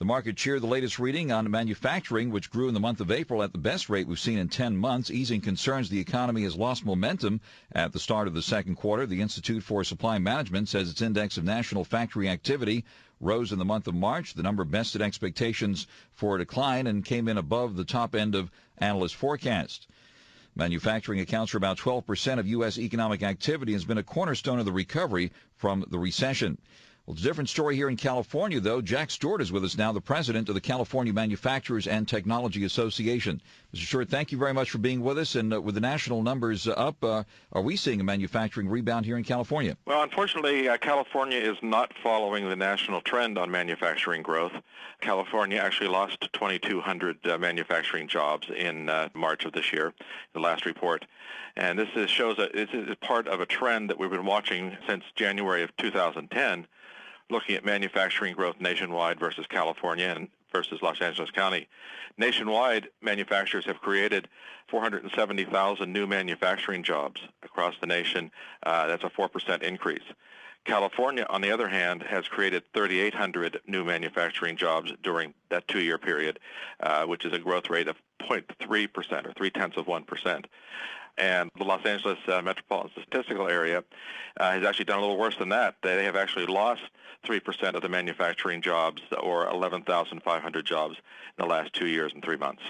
The market cheered the latest reading on manufacturing, which grew in the month of April at the best rate we've seen in 10 months, easing concerns the economy has lost momentum at the start of the second quarter. The Institute for Supply Management says its index of national factory activity rose in the month of March. The number bested expectations for a decline and came in above the top end of analyst forecasts. Manufacturing accounts for about 12% of U.S. economic activity and has been a cornerstone of the recovery from the recession. Well, it's a different story here in California, though. Jack Stewart is with us now, the president of the California Manufacturers and Technology Association. Mr. Stewart, thank you very much for being with us. And with the national numbers up, are we seeing a manufacturing rebound here in California? Well, unfortunately, California is not following the national trend on manufacturing growth. California actually lost 2,200 manufacturing jobs in March of this year, the last report. And this shows that this is part of a trend that we've been watching since January of 2010, looking at manufacturing growth nationwide versus California and versus Los Angeles County. Nationwide, manufacturers have created 470,000 new manufacturing jobs across the nation. That's a 4% increase. California, on the other hand, has created 3,800 new manufacturing jobs during that 2-year period, which is a growth rate of 0.3% or 0.3%. And the Los Angeles Metropolitan Statistical Area has actually done a little worse than that. They have actually lost 3% of the manufacturing jobs, or 11,500 jobs, in the last 2 years and 3 months.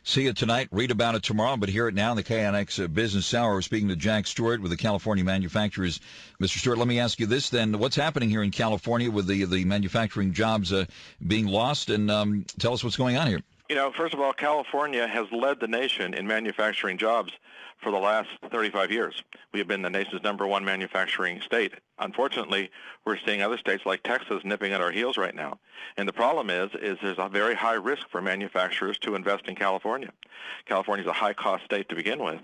See it tonight, read about it tomorrow, but hear it now in the KNX Business Hour. We're speaking to Jack Stewart with the California Manufacturers. Mr. Stewart, let me ask you this then. What's happening here in California with the manufacturing jobs being lost? And tell us what's going on here. You know, first of all, California has led the nation in manufacturing jobs for the last 35 years. We have been the nation's #1 manufacturing state. Unfortunately, we're seeing other states like Texas nipping at our heels right now. And the problem is there's a very high risk for manufacturers to invest in California. California is a high-cost state to begin with,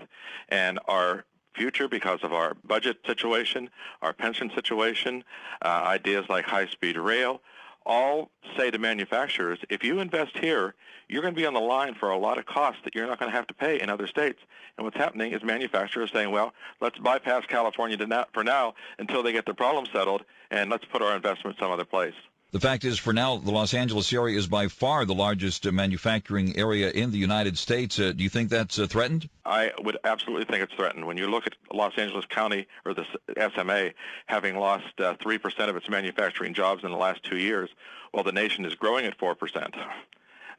and our future, because of our budget situation, our pension situation, ideas like high-speed rail, all say to manufacturers, if you invest here, you're going to be on the line for a lot of costs that you're not going to have to pay in other states. And what's happening is manufacturers saying, well, let's bypass California for now until they get their problem settled, and let's put our investment some other place. The fact is, for now, the Los Angeles area is by far the largest manufacturing area in the United States. Do you think that's threatened? I would absolutely think it's threatened. When you look at Los Angeles County, or the SMA, having lost 3% of its manufacturing jobs in the last 2 years, while the nation is growing at 4%,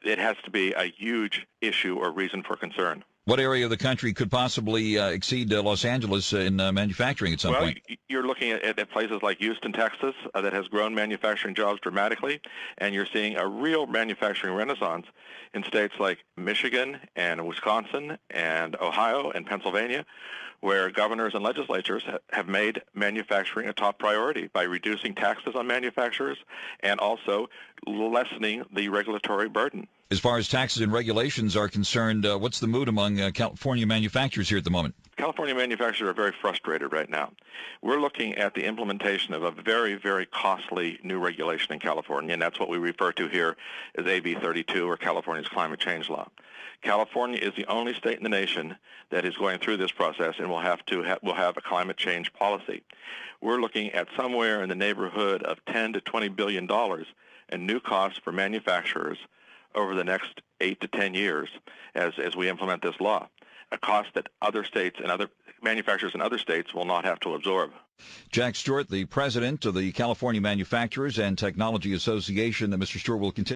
it has to be a huge issue or reason for concern. What area of the country could possibly exceed Los Angeles in manufacturing at some point? Well, you're looking at places like Houston, Texas, that has grown manufacturing jobs dramatically, and you're seeing a real manufacturing renaissance in states like Michigan and Wisconsin and Ohio and Pennsylvania, where governors and legislatures have made manufacturing a top priority by reducing taxes on manufacturers and also lessening the regulatory burden. As far as taxes and regulations are concerned, what's the mood among California manufacturers here at the moment? California manufacturers are very frustrated right now. We're looking at the implementation of a very, very costly new regulation in California, and that's what we refer to here as AB 32, or California's climate change law. California is the only state in the nation that is going through this process and will have a climate change policy. We're looking at somewhere in the neighborhood of $10 to $20 billion in new costs for manufacturers over the next 8 to 10 years as we implement this law, a cost that other states and other manufacturers in other states will not have to absorb. Jack Stewart, the president of the California Manufacturers and Technology Association. Mr. Stewart will continue.